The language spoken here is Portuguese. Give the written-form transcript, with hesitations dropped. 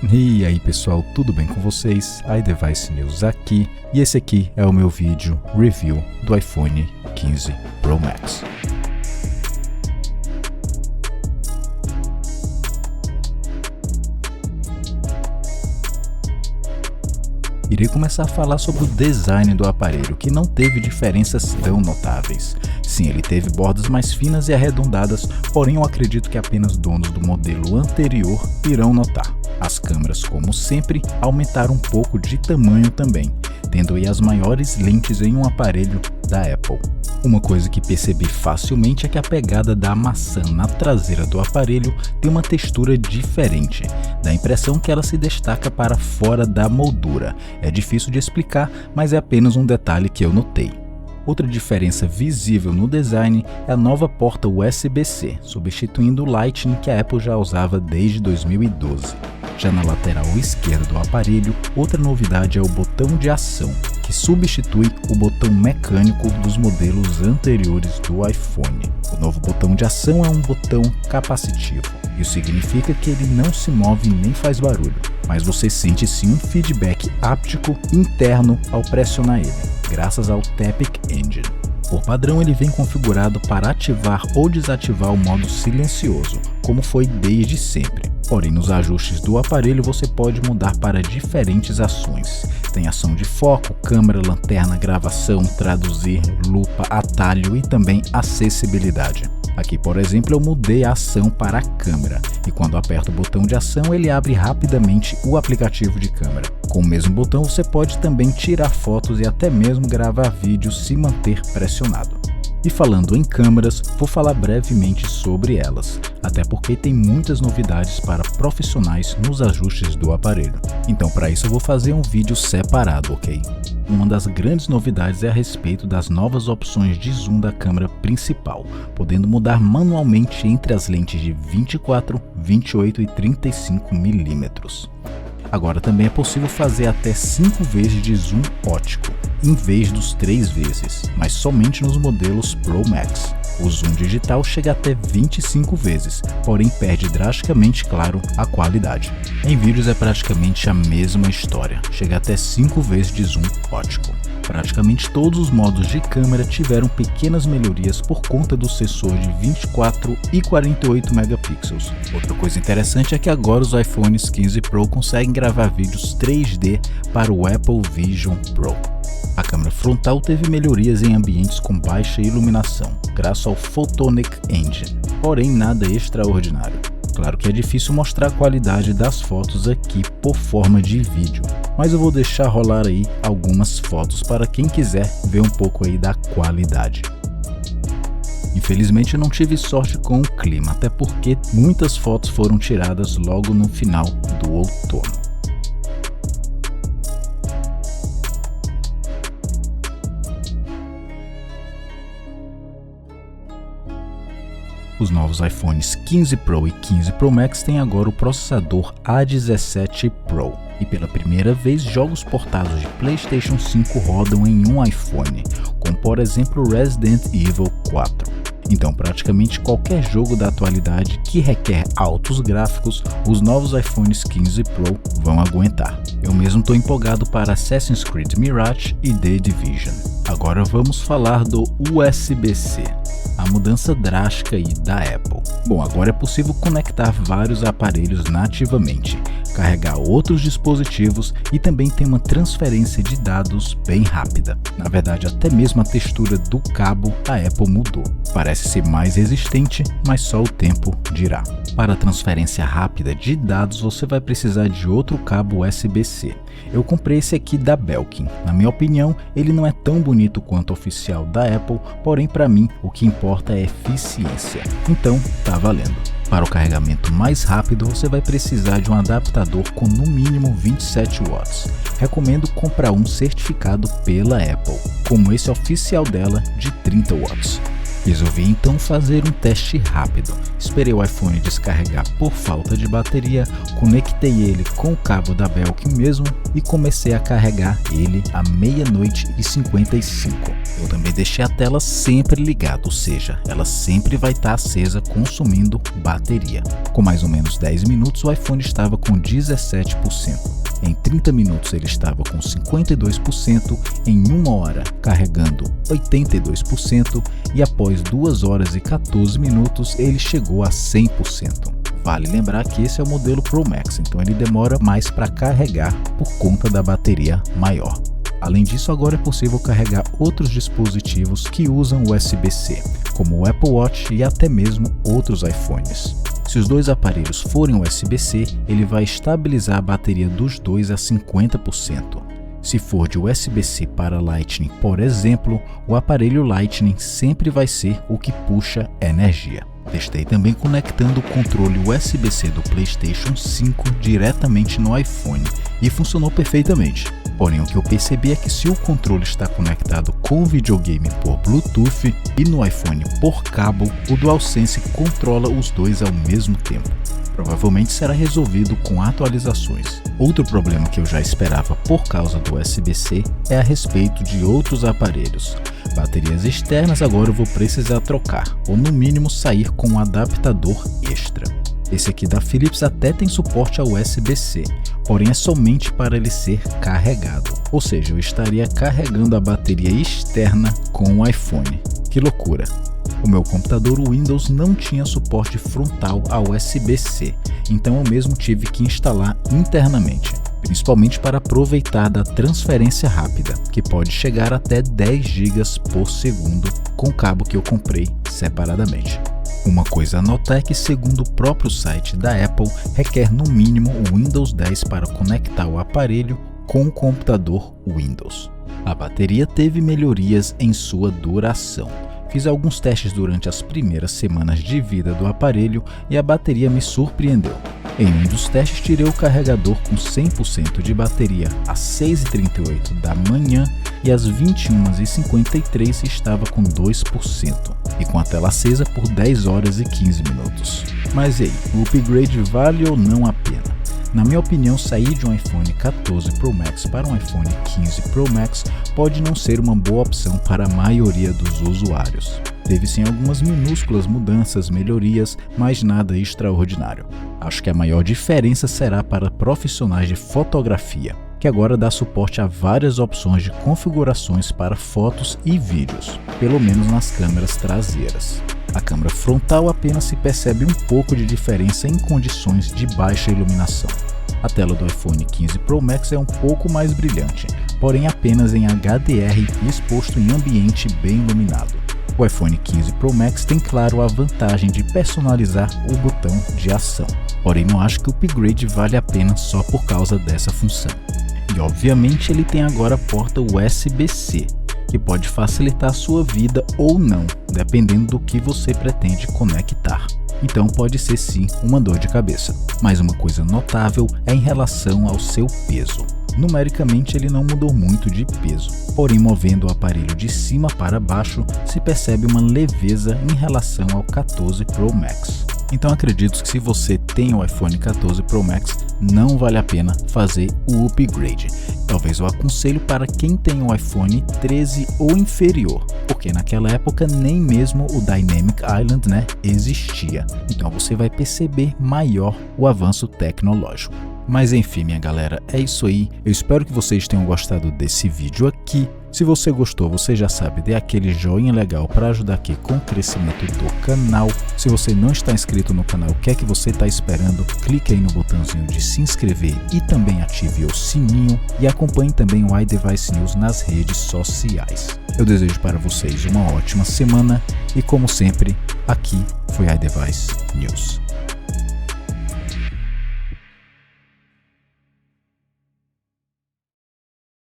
E aí pessoal, tudo bem com vocês? iDevice News aqui, e esse aqui é o meu vídeo review do iPhone 15 Pro Max. Irei começar a falar sobre o design do aparelho, que não teve diferenças tão notáveis. Sim, ele teve bordas mais finas e arredondadas, porém eu acredito que apenas donos do modelo anterior irão notar. As câmeras, como sempre, aumentaram um pouco de tamanho também, tendo aí as maiores lentes em um aparelho da Apple. Uma coisa que percebi facilmente é que a pegada da maçã na traseira do aparelho tem uma textura diferente. Dá a impressão que ela se destaca para fora da moldura. É difícil de explicar, mas é apenas um detalhe que eu notei. Outra diferença visível no design é a nova porta USB-C, substituindo o Lightning que a Apple já usava desde 2012. Já na lateral esquerda do aparelho, outra novidade é o botão de ação, que substitui o botão mecânico dos modelos anteriores do iPhone. O novo botão de ação é um botão capacitivo. Isso significa que ele não se move nem faz barulho, mas você sente sim um feedback áptico interno ao pressionar ele, graças ao Taptic Engine. Por padrão, ele vem configurado para ativar ou desativar o modo silencioso, como foi desde sempre. Porém, nos ajustes do aparelho você pode mudar para diferentes ações. Tem ação de foco, câmera, lanterna, gravação, traduzir, lupa, atalho e também acessibilidade. Aqui, por exemplo, eu mudei a ação para a câmera e quando aperto o botão de ação ele abre rapidamente o aplicativo de câmera. Com o mesmo botão você pode também tirar fotos e até mesmo gravar vídeos se manter pressionado. E falando em câmeras, vou falar brevemente sobre elas, até porque tem muitas novidades para profissionais nos ajustes do aparelho. Então para isso eu vou fazer um vídeo separado, ok? Uma das grandes novidades é a respeito das novas opções de zoom da câmera principal, podendo mudar manualmente entre as lentes de 24, 28 e 35 mm. Agora também é possível fazer até 5 vezes de zoom óptico, em vez dos 3 vezes, mas somente nos modelos Pro Max. O zoom digital chega até 25 vezes, porém perde drasticamente, claro, a qualidade. Em vídeos é praticamente a mesma história, chega até 5 vezes de zoom óptico. Praticamente todos os modos de câmera tiveram pequenas melhorias por conta do sensor de 24 e 48 megapixels. Outra coisa interessante é que agora os iPhones 15 Pro conseguem gravar vídeos 3D para o Apple Vision Pro. A câmera frontal teve melhorias em ambientes com baixa iluminação, graças ao Photonic Engine, porém nada extraordinário. Claro que é difícil mostrar a qualidade das fotos aqui por forma de vídeo, mas eu vou deixar rolar aí algumas fotos para quem quiser ver um pouco aí da qualidade. Infelizmente eu não tive sorte com o clima, até porque muitas fotos foram tiradas logo no final do outono. Os novos iPhones 15 Pro e 15 Pro Max têm agora o processador A17 Pro. E pela primeira vez, jogos portados de PlayStation 5 rodam em um iPhone, como por exemplo Resident Evil 4. Então praticamente qualquer jogo da atualidade que requer altos gráficos, os novos iPhones 15 Pro vão aguentar. Eu mesmo estou empolgado para Assassin's Creed Mirage e The Division. Agora vamos falar do USB-C. A mudança drástica aí da Apple. Bom, agora é possível conectar vários aparelhos nativamente, carregar outros dispositivos e também tem uma transferência de dados bem rápida. Na verdade, até mesmo a textura do cabo a Apple mudou. Parece ser mais resistente, mas só o tempo dirá. Para a transferência rápida de dados, você vai precisar de outro cabo USB-C. Eu comprei esse aqui da Belkin. Na minha opinião, ele não é tão bonito quanto o oficial da Apple, porém para mim o que importa é eficiência. Então, tá valendo. Para o carregamento mais rápido, você vai precisar de um adaptador com no mínimo 27 watts. Recomendo comprar um certificado pela Apple, como esse oficial dela de 30 watts. Resolvi então fazer um teste rápido. Esperei o iPhone descarregar por falta de bateria, conectei ele com o cabo da Belkin mesmo e comecei a carregar ele à 00:55. Eu também deixei a tela sempre ligada, ou seja, ela sempre vai estar acesa consumindo bateria. Com mais ou menos 10 minutos o iPhone estava com 17%. Em 30 minutos ele estava com 52%, em 1 hora carregando 82% e após 2 horas e 14 minutos ele chegou a 100%. Vale lembrar que esse é o modelo Pro Max, então ele demora mais para carregar por conta da bateria maior. Além disso, agora é possível carregar outros dispositivos que usam USB-C, como o Apple Watch e até mesmo outros iPhones. Se os dois aparelhos forem USB-C, ele vai estabilizar a bateria dos dois a 50%. Se for de USB-C para Lightning, por exemplo, o aparelho Lightning sempre vai ser o que puxa energia. Testei também conectando o controle USB-C do PlayStation 5 diretamente no iPhone e funcionou perfeitamente. Porém, o que eu percebi é que se o controle está conectado com o videogame por Bluetooth e no iPhone por cabo, o DualSense controla os dois ao mesmo tempo. Provavelmente será resolvido com atualizações. Outro problema que eu já esperava por causa do USB-C é a respeito de outros aparelhos. Baterias externas agora eu vou precisar trocar, ou no mínimo sair com um adaptador extra. Esse aqui da Philips até tem suporte a USB-C, porém é somente para ele ser carregado. Ou seja, eu estaria carregando a bateria externa com o iPhone. Que loucura! O meu computador Windows não tinha suporte frontal a USB-C, então eu mesmo tive que instalar internamente, principalmente para aproveitar da transferência rápida, que pode chegar até 10 GB por segundo com o cabo que eu comprei separadamente. Uma coisa a notar é que, segundo o próprio site da Apple, requer no mínimo o Windows 10 para conectar o aparelho com o computador Windows. A bateria teve melhorias em sua duração. Fiz alguns testes durante as primeiras semanas de vida do aparelho e a bateria me surpreendeu. Em um dos testes tirei o carregador com 100% de bateria às 6h38 da manhã e às 21h53 estava com 2% e com a tela acesa por 10 horas e 15 minutos. Mas e aí, o upgrade vale ou não a pena? Na minha opinião, sair de um iPhone 14 Pro Max para um iPhone 15 Pro Max pode não ser uma boa opção para a maioria dos usuários. Teve sim algumas minúsculas mudanças, melhorias, mas nada extraordinário. Acho que a maior diferença será para profissionais de fotografia, que agora dá suporte a várias opções de configurações para fotos e vídeos, pelo menos nas câmeras traseiras. A câmera frontal apenas se percebe um pouco de diferença em condições de baixa iluminação. A tela do iPhone 15 Pro Max é um pouco mais brilhante, porém apenas em HDR e exposto em ambiente bem iluminado. O iPhone 15 Pro Max tem, claro, a vantagem de personalizar o botão de ação, porém não acho que o upgrade vale a pena só por causa dessa função. E obviamente ele tem agora a porta USB-C, que pode facilitar a sua vida ou não, dependendo do que você pretende conectar. Então pode ser sim uma dor de cabeça. Mas uma coisa notável é em relação ao seu peso. Numericamente ele não mudou muito de peso, porém movendo o aparelho de cima para baixo se percebe uma leveza em relação ao 14 Pro Max. Então acredito que se você tem o iPhone 14 Pro Max, não vale a pena fazer o upgrade. Talvez eu aconselho para quem tem o iPhone 13 ou inferior, porque naquela época nem mesmo o Dynamic Island, existia. Então você vai perceber maior o avanço tecnológico. Mas enfim, minha galera, é isso aí. Eu espero que vocês tenham gostado desse vídeo aqui. Se você gostou, você já sabe, dê aquele joinha legal para ajudar aqui com o crescimento do canal. Se você não está inscrito no canal, o que é que você está esperando? Clique aí no botãozinho de se inscrever e também ative o sininho e acompanhe também o iDevice News nas redes sociais. Eu desejo para vocês uma ótima semana e, como sempre, aqui foi iDevice News.